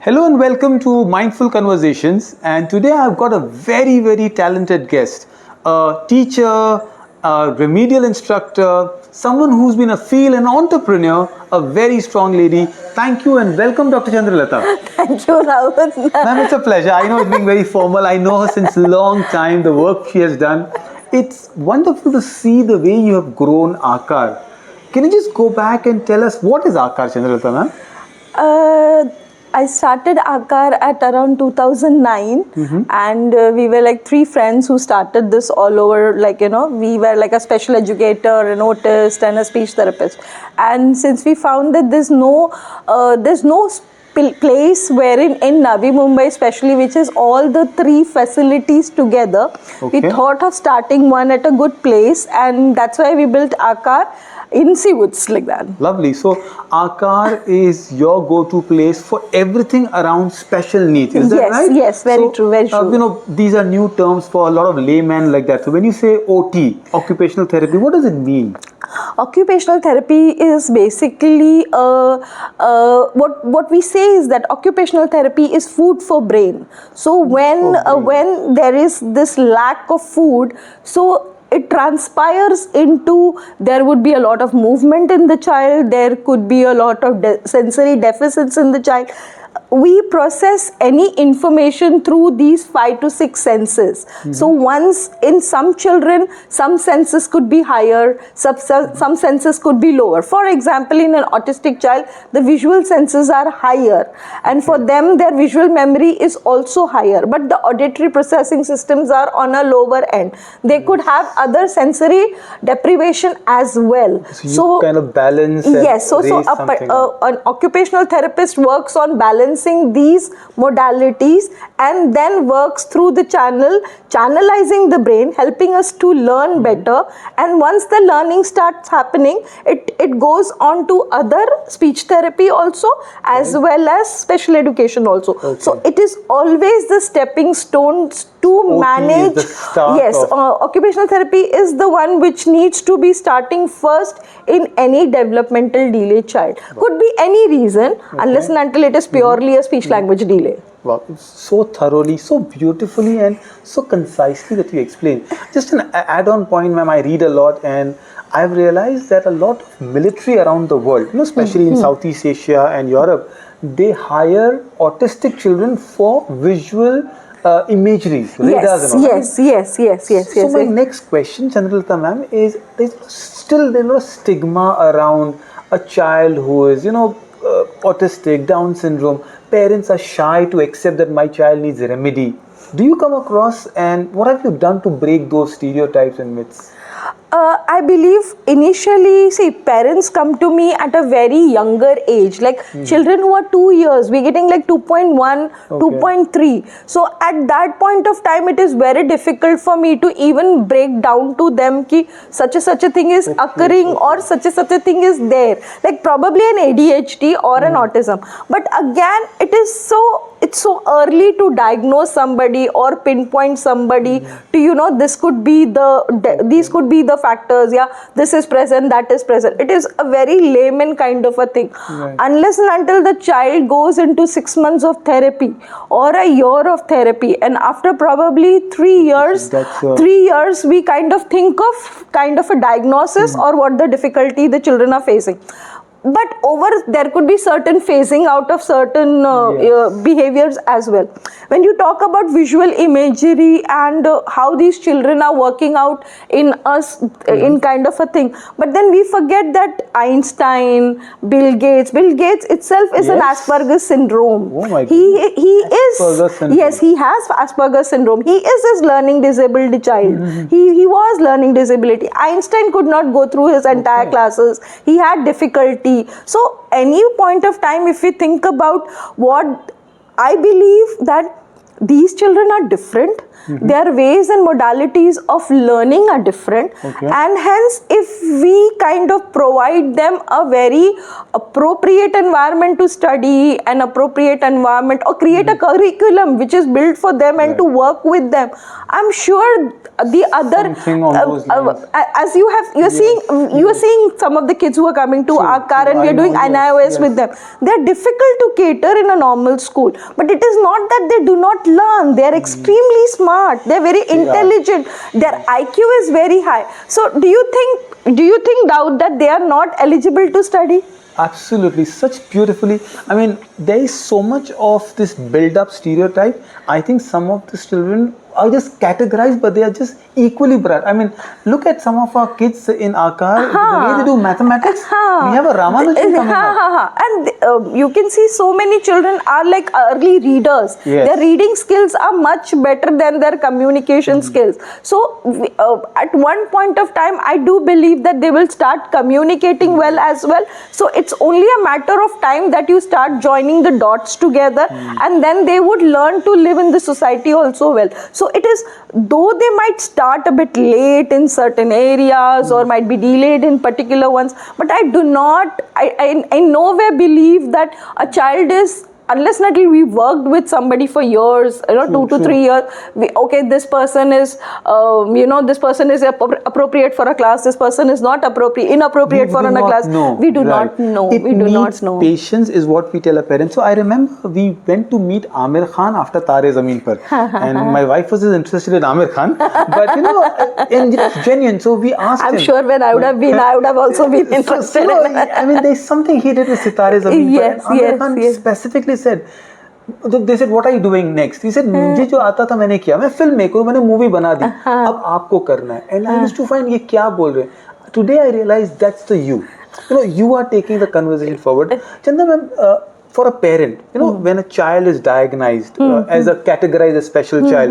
Hello and welcome to Mindful Conversations. And today I've got a very talented guest, a teacher, a remedial instructor, someone who's been a field and entrepreneur, a very strong lady. Thank you and welcome, Dr. Chandralata. Thank you, Dawood. Ma'am, it's a pleasure. I know it's being very formal. I know her since a long time, the work she has done. It's wonderful to see the way you have grown Aakaar. Can you just go back and tell us what is Aakaar, Chandralata, ma'am? I started Aakaar at around 2009 and we were like three friends who started this all over, we were like a special educator, an autist and a speech therapist. And since we found that there's no place wherein in Navi, Mumbai especially, which is all the three facilities together, we thought of starting one at a good place, and that's why we built Aakaar in Seawoods, like that. Lovely. So Aakaar is your go-to place for everything around special needs. Is that right? Yes, very true. These are new terms for a lot of laymen like that. So when you say OT, occupational therapy, what does it mean? Occupational therapy is basically what we say is that occupational therapy is food for brain. So when there is this lack of food, so it transpires into, there would be a lot of movement in the child, there could be a lot of sensory deficits in the child. We process any information through these 5 to 6 senses. So once in some children, some senses could be higher, some senses could be lower. For example, in an autistic child, the visual senses are higher, and for them their visual memory is also higher, but the auditory processing systems are on a lower end. They could have other sensory deprivation as well. So you kind of balance. Yes, an occupational therapist works on balancing these modalities and then works through the channelizing the brain, helping us to learn better. And once the learning starts happening, it goes on to other speech therapy also, as well as special education also. So it is always the stepping stones to manage. Occupational therapy is the one which needs to be starting first in any developmental delay child. Could be any reason, unless and until it is purely a speech language delay. Wow, so thoroughly, so beautifully and so concisely that you explain. Just an add-on point, ma'am, I read a lot and I've realized that a lot of military around the world, especially in Southeast Asia and Europe, they hire autistic children for visual imagery, radars and all. Yes. So my next question, Chandralata ma'am, is there's still a stigma around a child who is, autistic, Down syndrome. Parents are shy to accept that my child needs a remedy. Do you come across, and what have you done to break those stereotypes and myths? I believe initially, parents come to me at a very younger age, like children who are 2 years, we're getting like 2.1, 2.3. So at that point of time, it is very difficult for me to even break down to them ki such a thing is occurring or such a thing is there. Like probably an ADHD or an autism. But again, it's so early to diagnose somebody or pinpoint somebody to, these could be the factors, this is present, that is present. It is a very layman kind of a thing. Unless and until the child goes into 6 months of therapy or a year of therapy, and after probably 3 years, 3 years we kind of think of a diagnosis or what the difficulty the children are facing. But there could be certain phasing out of certain behaviors as well. When you talk about visual imagery and how these children are working out in us, in kind of a thing, but then we forget that Einstein, Bill Gates itself is an Asperger's syndrome. Oh my God. He has Asperger's syndrome. He is his learning disabled child. He was learning disability. Einstein could not go through his entire classes. He had difficulty. So any point of time, if we think about what I believe, that these children are different. Their ways and modalities of learning are different, and hence if we kind of provide them a very appropriate environment to study, an appropriate environment, or create a curriculum which is built for them and to work with them, I'm sure the other as you're seeing some of the kids who are coming to Aakaar, and we are doing NIOS with them. They're difficult to cater in a normal school, but it is not that they do not learn. They are extremely smart, they're very intelligent, their IQ is very high. So do you think Dawood, that they are not eligible to study? Absolutely, such beautifully. I mean, there is so much of this build-up stereotype. I think some of the children are just categorized, but they are just equally bright. I mean, look at some of our kids in Aakaar, the way they do mathematics. We have a Ramanujan coming up. And you can see so many children are like early readers. Their reading skills are much better than their communication skills. So at one point of time, I do believe that they will start communicating well as well. So it's only a matter of time that you start joining the dots together, and then they would learn to live in the society also well. So it is, though they might start a bit late in certain areas or might be delayed in particular ones, but I do not, I nowhere believe that a child is, unless not we worked with somebody for years, 2 to 3 years, this person is, this person is appropriate for a class, this person is not inappropriate for another class. We do not know. We do not know. Patience is what we tell our parents. So I remember we went to meet Amir Khan after Tare Zameen Par, and my wife was interested in Amir Khan, but and it's genuine. So we asked him. I'm sure when I would have been, I would have also been interested. I mean, there's something he did with Sitare Zameen Par. Amir Khan specifically said, they said, what are you doing next? He said, मुझे जो आता था मैंने किया, मैं film maker हूँ, मैंने movie बना दी, अब आपको करना है. And I used to find ये क्या बोल रहे हैं. Today I realized that's the you. You are taking the conversation forward. Chanda ma'am, for a parent, when a child is diagnosed as a categorized as special child,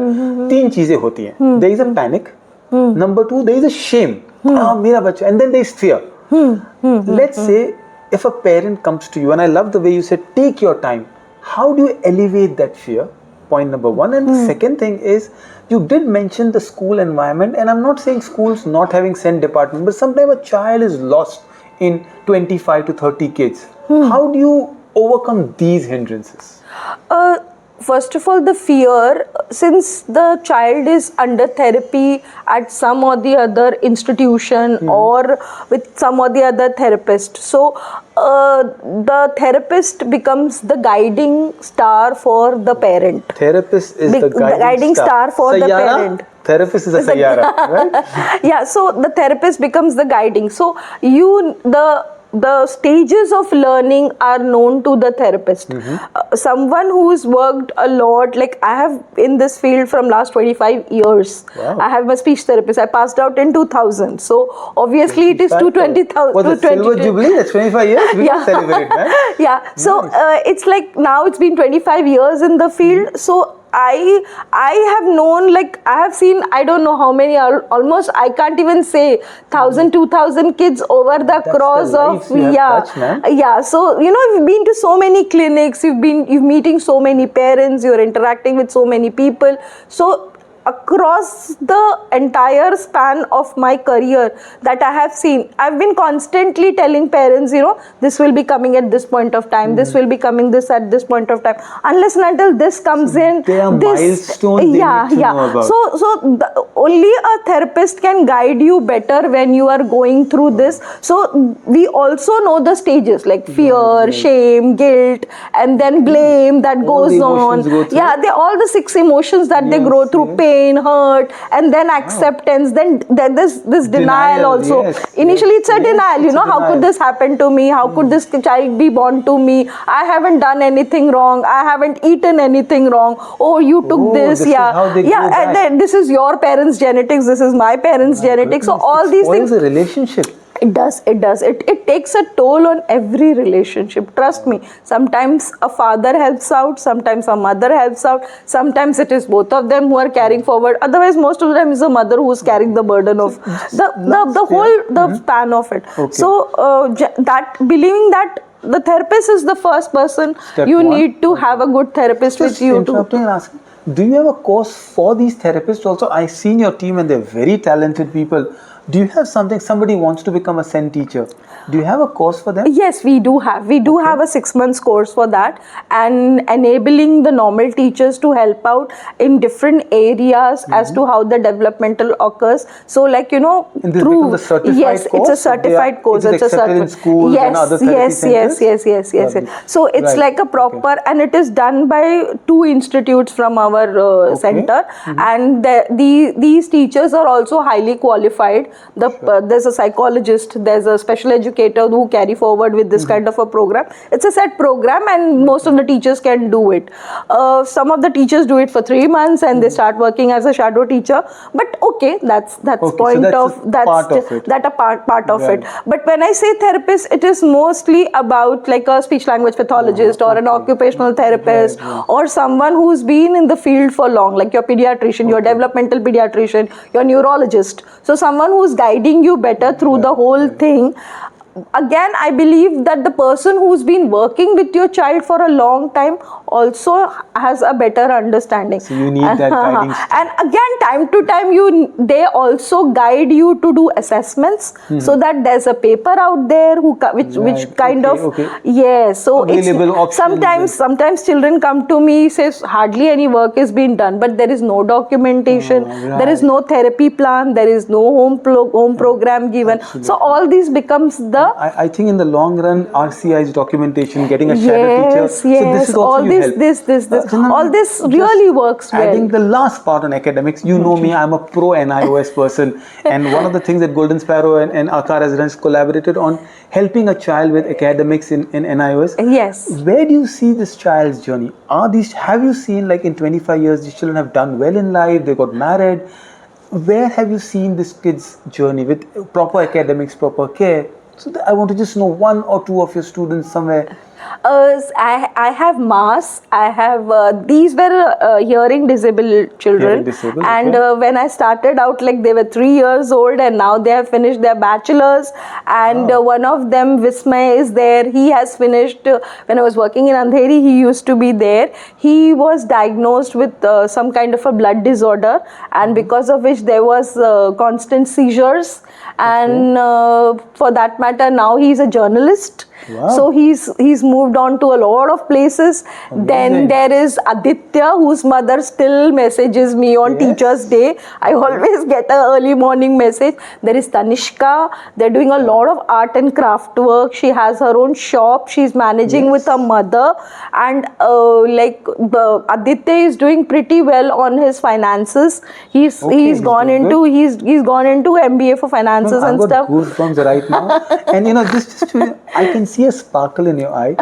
तीन चीजें होती हैं. There is a panic. Number 2, there is a shame. मेरा बच्चा. And then there is fear. Let's say if a parent comes to you, and I love the way you said, take your time. How do you elevate that fear? Point number 1. And the second thing is, you did mention the school environment, and I'm not saying schools not having SEND department, but sometimes a child is lost in 25 to 30 kids. How do you overcome these hindrances? First of all, the fear, since the child is under therapy at some or the other institution or with some or the other therapist. So, the therapist becomes the guiding star for the parent. Therapist is the guiding star for the parent. Therapist is a Sayyara, right? Yeah, so the therapist becomes the guiding. So, the stages of learning are known to the therapist. Someone who's worked a lot, like I have in this field from last 25 years. Wow. I have a speech therapist. I passed out in 2000. So obviously it is 220,000. Was it Silver Jubilee? That's 25 years? We can celebrate, man. Yeah. So it's like now it's been 25 years in the field. So I have known, like I have seen, I don't know how many, almost I can't even say 1,000, 2,000 kids over the cross of So you've been to so many clinics, you're meeting so many parents, you're interacting with so many people. So across the entire span of my career that I have seen, I've been constantly telling parents, this will be coming at this point of time, this will be coming this at this point of time. Unless and until this comes in, there are milestones they need to know about. So only a therapist can guide you better when you are going through this. So we also know the stages like fear, shame, guilt, and then blame that goes on. They're all the 6 emotions that they grow through: pain, hurt, and then acceptance. Then this denial also. Initially it's a denial, how could this happen to me? How could this child be born to me? I haven't done anything wrong. I haven't eaten anything wrong. Oh, you took this. And then this is your parents' genetics. This is my parents' genetics. So all these things. What is a relationship? It does. It takes a toll on every relationship. Trust me. Sometimes a father helps out. Sometimes a mother helps out. Sometimes it is both of them who are carrying forward. Otherwise, most of the time is the mother who is carrying the burden of the whole span of it. So believing that the therapist is the first person, need to have a good therapist with you. Interrupting and asking, do you have a course for these therapists also? I've seen your team and they're very talented people. Do you have somebody wants to become a SEN teacher? Do you have a course for them? Yes, we do have. We do have a 6 months course for that, and enabling the normal teachers to help out in different areas as to how the developmental occurs. So, like, And this becomes a certified yes, course? it's a certified course. Is it accepted in schools and other therapy centers? Yes. Lovely. So it's Right. like a proper, and it is done by 2 institutes from our center, and these teachers are also highly qualified. There's a psychologist, there's a special educator who carry forward with this kind of a program. It's a set program, and most of the teachers can do it. Some of the teachers do it for 3 months and they start working as a shadow teacher. But that's point so of that's part of it. that a part of Right. it. But when I say therapist, it is mostly about like a speech language pathologist or an occupational therapist, or someone who's been in the field for long, like your pediatrician, your developmental pediatrician, your neurologist. So someone who's guiding you better through the whole thing. Again, I believe that the person who's been working with your child for a long time also has a better understanding. So you need that guiding. And again, time to time, they also guide you to do assessments, so that there's a paper out there which kind of yes. So available options. Sometimes children come to me, says hardly any work is being done, but there is no documentation, there is no therapy plan, there is no home program given. Absolutely. So all these becomes the I think in the long run, RCI's documentation, getting a shadow teacher. Yes, So this is also all you help. this, all this really works well. Adding the last part on academics, you know me, I'm a pro NIOS person, and one of the things that Golden Sparrow and Aakaar has done is collaborated on helping a child with academics in NIOS. Yes. Where do you see this child's journey? Have you seen, like, in 25 years, these children have done well in life, they got married? Where have you seen this kid's journey with proper academics, proper care? So I want to just know 1 or 2 of your students somewhere. I have mass. I have these were hearing disabled children, and when I started out, like, they were 3 years old, and now they have finished their bachelors. And one of them, Vismay, is there. He has finished. When I was working in Andheri, he used to be there. He was diagnosed with some kind of a blood disorder, and because of which there was constant seizures. And for that matter, now he's a journalist. Wow. So he's moved on to a lot of places. Amazing. Then there is Aditya, whose mother still messages me on Teachers' Day. I always get an early morning message. There is Tanishka. They're doing a lot of art and craft work. She has her own shop. She's managing with her mother. And Aditya is doing pretty well on his finances. He's gone into MBA for finances and stuff. I've got goosebumps right now. And just I can see a sparkle in your eye.